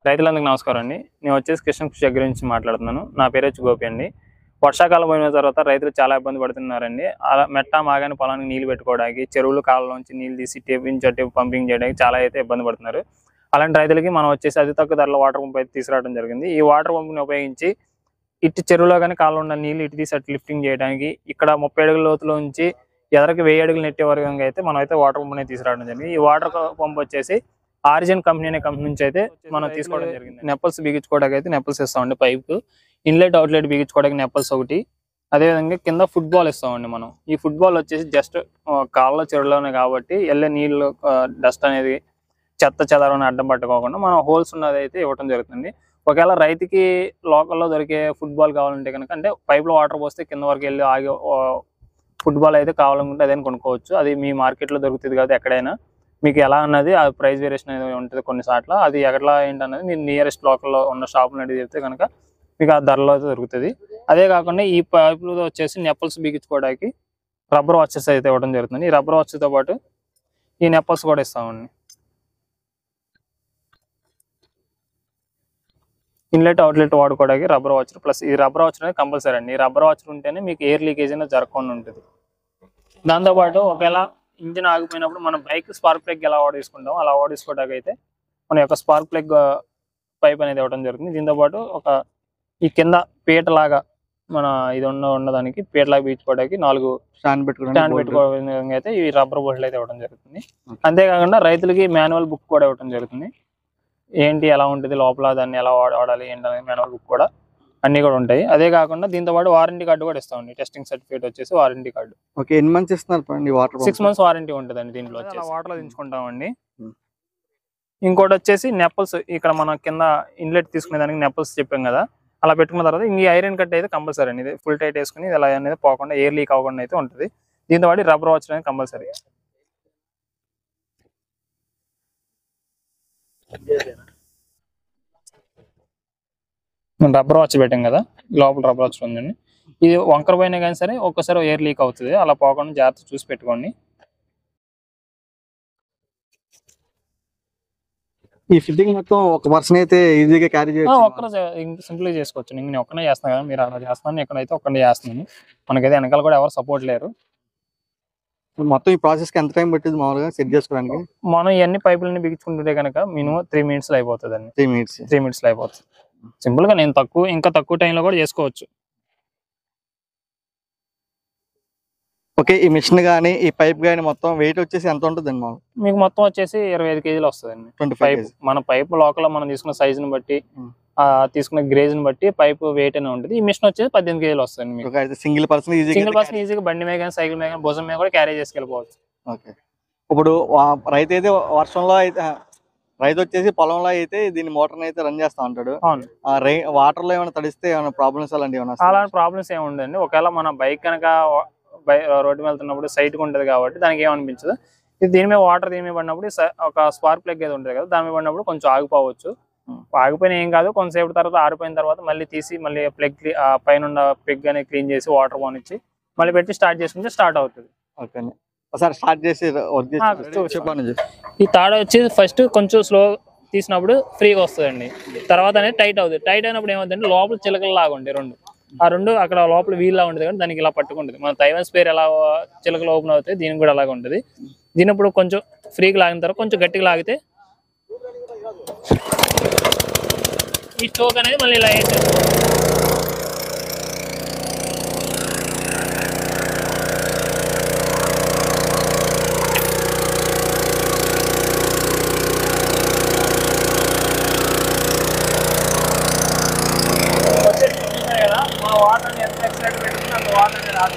రైతులందరికీ నమస్కారం అండి. నేను వచ్చేసి కృష్ణ కృషి దగ్గర నుంచి మాట్లాడుతున్నాను. నా పేరు వచ్చి గోపి అండి. వర్షాకాలం పోయిన తర్వాత రైతులు చాలా ఇబ్బంది పడుతున్నారండి. అలా మెట్ట మాగాని పొలానికి నీళ్లు పెట్టుకోవడానికి, చెరువులు కాళ్ళలోంచి నీళ్లు తీసి టేపు పంపింగ్ చేయడానికి చాలా అయితే ఇబ్బంది పడుతున్నారు. అలాంటి రైతులకి మనం వచ్చేసి అతి తక్కువ ధరలో వాటర్ పంప్ అయితే తీసుకురావడం జరిగింది. ఈ వాటర్ పంప్ని ఉపయోగించి ఇటు చెరువులో కానీ కాళ్ళలో ఉన్న నీళ్లు ఇటు తీసి అటు లిఫ్టింగ్ చేయడానికి ఇక్కడ 30 అడుగుల లోతులో నుంచి ఎదరికి 1000 అడుగులు నెట్టే వరకు అయితే మనం అయితే వాటర్ పంప్ అనేది తీసుకురావడం జరిగింది. ఈ వాటర్ పంప్ వచ్చేసి ఆరిజిన్ కంపెనీ అనే కంపెనీ నుంచి అయితే మనం తీసుకోవడం జరిగింది. నెప్పల్స్ బిగించుకోవడానికి అయితే నెప్పల్స్ ఇస్తామండి. పైప్ ఇన్లెట్ అవుట్లెట్ బిగించుకోవడానికి నెప్పల్స్ ఒకటి, అదేవిధంగా కింద ఫుట్బాల్ ఇస్తామండి. మనం ఈ ఫుట్బాల్ వచ్చేసి జస్ట్ కాళ్ళ చెరువులోనే కాబట్టి వెళ్ళే నీళ్ళు డస్ట్ అనేది చెత్త చెదారం అడ్డం పట్టుకోకుండా మనం హోల్స్ ఉన్నది అయితే ఇవ్వడం జరుగుతుంది. ఒకవేళ రైతుకి లోకల్లో దొరికే ఫుట్బాల్ కావాలంటే కనుక, అంటే పైప్లో వాటర్ పోస్తే కింద వరకు వెళ్ళి ఆగే ఫుట్బాల్ అయితే కావాలనుకుంటే అదే కొనుక్కోవచ్చు. అది మీ మార్కెట్లో దొరుకుతుంది కాబట్టి ఎక్కడైనా మీకు ఎలా అన్నది ఆ ప్రైస్ వేరియేషన్ అనేది ఉంటుంది కొన్నిసార్లు. అది ఎట్లా ఏంటన్నది మీరు నియరెస్ట్ లోకల్లో ఉన్న షాపులు అనేది చెప్తే కనుక మీకు ఆ ధరలో అయితే దొరుకుతుంది. అదే కాకుండా ఈ పైపులు వచ్చేసి నెప్పల్స్ బిగించుకోవడానికి రబ్బర్ వాచెస్ అయితే ఇవ్వడం జరుగుతుంది. ఈ రబ్బర్ వాచ్తో పాటు ఈ నెప్పల్స్ కూడా ఇస్తామండి. ఇన్లెట్ అవుట్లెట్ వాడుకోవడానికి రబ్బర్ వాచర్ ప్లస్ ఈ రబ్బర్ వాచర్ అనేది కంపల్సరీ అండి. ఈ రబ్బర్ వాచర్ ఉంటేనే మీకు ఎయిర్ లీకేజ్ అనేది జరగకుండా ఉంటుంది. దాంతోపాటు ఒకవేళ ఇంజిన్ ఆగిపోయినప్పుడు మనం బైక్ స్పార్క్ ప్లగ్ ఎలా వాడేసుకుంటాం అలా వాడేసుకోవడానికి అయితే మన యొక్క స్పార్క్ ప్లగ్ పైప్ అనేది ఇవ్వడం జరుగుతుంది. దీంతోపాటు ఈ కింద పీట లాగా మన ఇది ఉన్నదానికి పీటలాగా బీచుకోవడానికి 4 స్టాండ్ పెట్టుకోవడానికి అయితే ఈ రబ్బర్ బోల్ట్లు అయితే ఇవ్వడం జరుగుతుంది. అంతేకాకుండా రైతులకి మాన్యువల్ బుక్ కూడా ఇవ్వడం జరుగుతుంది. ఏంటి ఎలా ఉంటుంది లోపల, దాన్ని ఎలా వాడాలి ఏంటనేది మాన్యువల్ బుక్ కూడా అన్ని కూడా ఉంటాయి. అదే కాకుండా దీంతో పాటు వారంటీ కార్డు కూడా ఇస్తామండి. టెస్టింగ్ సర్టిఫికేట్ వచ్చేసి వారంటీ కార్డు. ఓకే, ఎన్ని మంత్స్ ఇస్తున్నారు? 6 మంత్స్ వారంటీ ఉంటుందండి. దీంట్లో వచ్చేసి వాటర్ దించుకుంటామండి. ఇంకోటి వచ్చేసి నెప్పల్స్, ఇక్కడ మన కింద ఇన్లెట్ తీసుకునే దానికి నెప్పల్స్ చెప్పాం కదా, అలా పెట్టుకున్న తర్వాత ఈ ఐరన్ కట్ అయితే కంపల్సరీ అండి. ఇది ఫుల్ టైట్ వేసుకుని ఇది ఎలా అనేది పోకుండా ఎయిర్ లీక్ అవ్వకుండా అయితే ఉంటుంది. దీంతో పాటు రబ్బర్ వాచ్ అనేది కంపల్సరీ. మనం రబ్బర్ వాచ్ పెట్టాం కదా, లోపల రబ్బర్ వాచ్ ఉందండి. ఇది వంకర పోయినా కానీ సరే ఒక్కసారి ఎయిర్ లీక్ అవుతుంది. అలా పోకుండా జాగ్రత్త చూసి పెట్టుకోండి. ఈ ఫిట్టింగ్ మొత్తం ఒక పర్సన్ అయితే ఈజీగా క్యారీ చేయొచ్చు. ఒక్కరు సింపుల్ గా చేసుకోవచ్చు. నేను ఒక్కనే చేస్తాను కదా, మీరు అలా చేస్తాను, ఎక్కడైతే ఒక్కనే చేస్తున్నాను. మనకైతే వెనకాల కూడా ఎవరు సపోర్ట్ లేరు. మొత్తం ఈ ప్రాసెస్ కి ఎంత టైం పట్టింది మామూలుగా సెట్ చేసుకోవడానికి? మనం ఇవన్నీ పైపులన్నీ బిగించుకుంటుంటే కనుక మినిమం 3 minutes లో అయిపోతుంది అండి. 3 minutes లో అయిపోతుంది. సింపుల్ గా నేను ఇంకా తక్కువ టైంలో కూడా చేసుకోవచ్చు. ఓకే, ఈ మిషన్ గానీ ఈ పైప్ గానీ మొత్తం వెయిట్ వచ్చేసి ఎంత ఉంటుందండి? మామూలు మీకు మొత్తం వచ్చేసి 25 kgs వస్తుందండి. 25 kgs. మన పైప్ లోకల్ మనం తీసుకున్న సైజుని బట్టి తీసుకున్న గ్రేజ్ ని బట్టి పైప్ వెయిట్ అనే ఉంటుంది. ఈ మిషన్ వచ్చేసి 18 kgs వస్తుంది. మీకు సింగిల్ పర్సన్ ఈజీగా బండి మీద కానీ సైకిల్ మీద కానీ భుజం మీద కూడా క్యారీ చేసుకెళ్ళిపోవచ్చు. ఓకే, ఇప్పుడు రైతు అయితే వర్షంలో అయితే రైతు వచ్చేసి పొలంలో అయితే దీన్ని మోటార్ అయితే రన్ చేస్తా ఉంటాడు. వాటర్ లో ఏమైనా తడిస్తే ఏమైనా ప్రాబ్లమ్స్ అలాంటివి అలాంటి ప్రాబ్లమ్స్ ఏమి ఉండదండి. ఒకవేళ మన బైక్ కనుక రోడ్డు మీద వెళ్తున్నప్పుడు సైట్ ఉంటుంది కాబట్టి దానికి ఏమనిపించదు. దీని మీద వాటర్ దీని మీద పడినప్పుడు ఒక స్పార్క్ ప్లగ్ అయితే ఉంటుంది కదా, దాని మీద పడినప్పుడు కొంచెం ఆగిపోవచ్చు. ఆగిపోయినా ఏం కాదు, కొంతసేపు తర్వాత ఆరిపోయిన తర్వాత మళ్ళీ తీసి మళ్ళీ ప్లగ్ పైన ఉన్న ప్లగ్ అనేది క్లీన్ చేసి వాటర్ పోనిచ్చి మళ్ళీ పెట్టి స్టార్ట్ చేసుకుంటే స్టార్ట్ అవుతుంది. ఓకే, ఒకసారి స్టార్ట్ చేసి ఈ తాడ వచ్చి ఫస్ట్ కొంచెం స్లో తీసినప్పుడు ఫ్రీగా వస్తుందండి. తర్వాత అనేది టైట్ అవుతుంది. టైట్ అయినప్పుడు ఏమవుతుందంటే లోపల చిలకలు లాగా ఉంటాయి రెండు అక్కడ లోపల వీల్లా ఉంటుంది కానీ దానికి ఇలా పట్టుకుంటుంది. మన తైవాన్ స్పేర్ ఎలా చిలకలు ఓపెన్ అవుతాయి దీనికి కూడా అలాగే ఉంటుంది. దీనిప్పుడు కొంచెం ఫ్రీగా లాగిన తర్వాత కొంచెం గట్టిగా లాగితే ఈ స్టోక్ అనేది మళ్ళీ ఇలా వేసేది. వాటర్ ఎంత ఎక్సైట్ పెట్టుకుని అంత వాటర్ అనేది రాదు.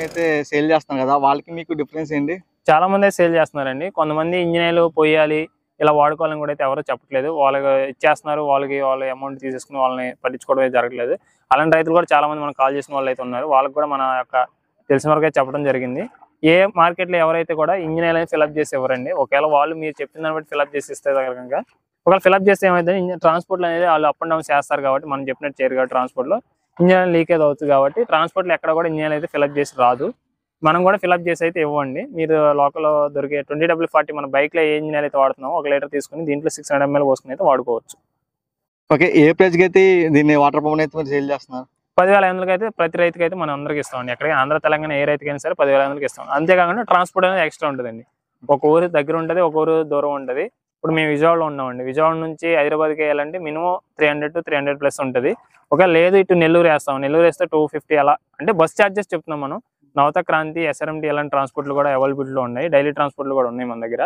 అయితే సేల్ చేస్తాను కదా, వాళ్ళకి మీకు డిఫరెన్స్ ఏంటి? చాలా మంది సేల్ చేస్తున్నారండి. కొంతమంది ఇంజనీర్లు పోయాలి ఇలా వాడుకోవాలని కూడా అయితే ఎవరో చెప్పట్లేదు. వాళ్ళకి ఇచ్చేస్తున్నారు, వాళ్ళ అమౌంట్ తీసేసుకుని వాళ్ళని పట్టించుకోవడం అయితే జరగట్లేదు. అలాంటి రైతులు కూడా చాలా మంది మనకు కాల్ చేసిన వాళ్ళు అయితే ఉన్నారు. వాళ్ళకి కూడా మన యొక్క తెలిసిన వరకు చెప్పడం జరిగింది. ఏ మార్కెట్లో ఎవరైతే కూడా ఇంజిన్ ఆయిల్ ఫిల్అప్ చేసి ఇవ్వరండి. ఒకవేళ వాళ్ళు మీరు చెప్పిన దాన్ని బట్టి ఫిల్అప్ చేసి ఇస్తే కనుక ఒకవేళ ఫిల్అప్ చేస్తే ఏమైతే ట్రాన్స్పోర్ట్లో అనేది వాళ్ళు అప్ అండ్ డౌన్ చేస్తారు కాబట్టి మనం చెప్పినట్టు చేయరు కాబట్టి ట్రాన్స్పోర్ట్లో ఇంజిన్ ఆయిల్ లీకేజ్ అవుతుంది కాబట్టి ట్రాన్స్పోర్ట్లో ఎక్కడ కూడా ఇంజిన్ ఆయిల్ అయితే ఫిల్అప్ చేసి రాదు. మనం కూడా ఫిల్అప్ చేసి అయితే ఇవ్వండి. మీరు లోకల్ దొరికే 20W40 మన బైక్లో ఏ ఇంజిన్ ఆయిల్ అయితే వాడుతున్నామో 1 లీటర్ తీసుకుని దీంట్లో 600 ml పోసుకుని అయితే వాడుకోవచ్చు. ఓకే, ఏ ప్రైస్కి అయితే దీన్ని వాటర్ పంప్ అయితే మీరు సేల్ చేస్తున్నారు? 10,500 అయితే ప్రతి రైతుకి అయితే మనం అందరికి ఇస్తామండి. ఎక్కడికి ఆంధ్ర తెలంగాణ ఏ రైతుకైనా సరే 10,500 ఇస్తాం. అంతేకాకుండా ట్రాన్స్పోర్ట్ అనేది ఎక్స్ట్రా ఉంటుందండి. ఒక ఊరు దగ్గర ఉంటుంది, ఒక ఊరు దూరం ఉంటుంది. ఇప్పుడు మేము విజయవాడలో ఉన్నామండి. విజయవాడ నుంచి హైదరాబాద్కి వేయాలంటే మినిమం 300 to 300+ ఉంటుంది. ఒకవేళ లేదు ఇటు నెల్లూరు వేస్తాం, నెల్లూరు వేస్తే 250 అలా అంటే బస్ ఛార్జెస్ చెప్తున్నాం మనం. నవత క్రాంతి, SRMT ఇలాంటి ట్రాన్స్పోర్ట్లు కూడా అవైలబిలిటీలో ఉన్నాయి. డైలీ ట్రాన్స్పోర్ట్లు కూడా ఉన్నాయి మన దగ్గర.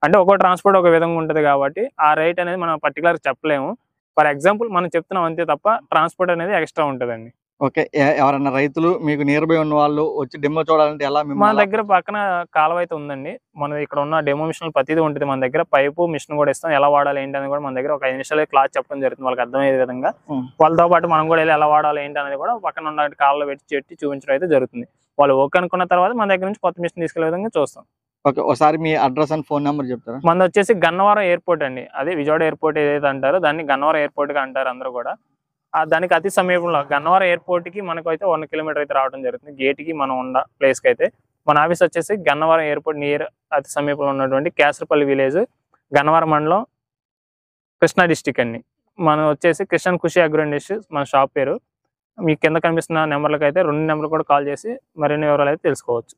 అంటే ఒక్కో ట్రాన్స్పోర్ట్ ఒక విధంగా ఉంటుంది కాబట్టి ఆ రేట్ అనేది మనం పర్టికులర్ చెప్పలేము. ఫర్ ఎగ్జాంపుల్ మనం చెప్తున్నాం అంతే తప్ప ట్రాన్స్పోర్ట్ అనేది ఎక్స్ట్రా ఉంటుందండి. ఓకే, ఎవరైనా రైతులు మీకు నియర్ బై ఉన్న వాళ్ళు వచ్చి డెమో చూడాలంటే ఎలా? మన దగ్గర పక్కన కాలువ అయితే ఉందండి. మన ఇక్కడ ఉన్న డెమో మిషన్ ప్రతిదీ ఉంటుంది మన దగ్గర. పైపు మిషన్ కూడా ఇస్తాం. ఎలా వాడాలి ఏంటి అనేది కూడా మన దగ్గర ఒక 5 నిమిషాలు క్లాస్ చెప్పడం జరుగుతుంది వాళ్ళకి అర్థమయ్యే విధంగా. వాళ్ళతో పాటు మనం కూడా ఎలా వాడాలి ఏంటి అనేది కూడా పక్కన ఉన్న కాళ్ళలో పెట్టి చూపించడం అయితే జరుగుతుంది. వాళ్ళు ఓకే అనుకున్న తర్వాత మన దగ్గర నుంచి కొత్త మిషన్ తీసుకెళ్లే విధంగా చూస్తాం. ఓకే, ఒకసారి మీ అడ్రస్ అండ్ ఫోన్ నెంబర్ చెప్తారా? మనది వచ్చేసి గన్నవరం ఎయిర్పోర్ట్ అండి. అదే విజయవాడ ఎయిర్పోర్ట్ ఏదైతే అంటారో దాన్ని గన్నవరం ఎయిర్పోర్ట్ గా అంటారు అందరూ కూడా. దానికి అతి సమీపంలో గన్నవరం ఎయిర్పోర్ట్ కి మనకు అయితే 1 కిలోమీటర్ అయితే రావడం జరుగుతుంది. గేట్ కి మనం ఉన్న ప్లేస్ కి అయితే మన ఆఫీస్ వచ్చేసి గన్నవరం ఎయిర్పోర్ట్ నియర్ అతి సమీపంలో ఉన్నటువంటి కేసరపల్లి విలేజ్, గన్నవరం మండలం, కృష్ణా డిస్టిక్ అండి. మనం వచ్చేసి కిషన్ ఖుషి అగ్రో ఇండస్ట్రీస్ మన షాప్ పేరు. మీ కింద కనిపిస్తున్న నెంబర్లకు అయితే 2 నెంబర్లు కూడా కాల్ చేసి మరిన్ని వివరాలు అయితే తెలుసుకోవచ్చు.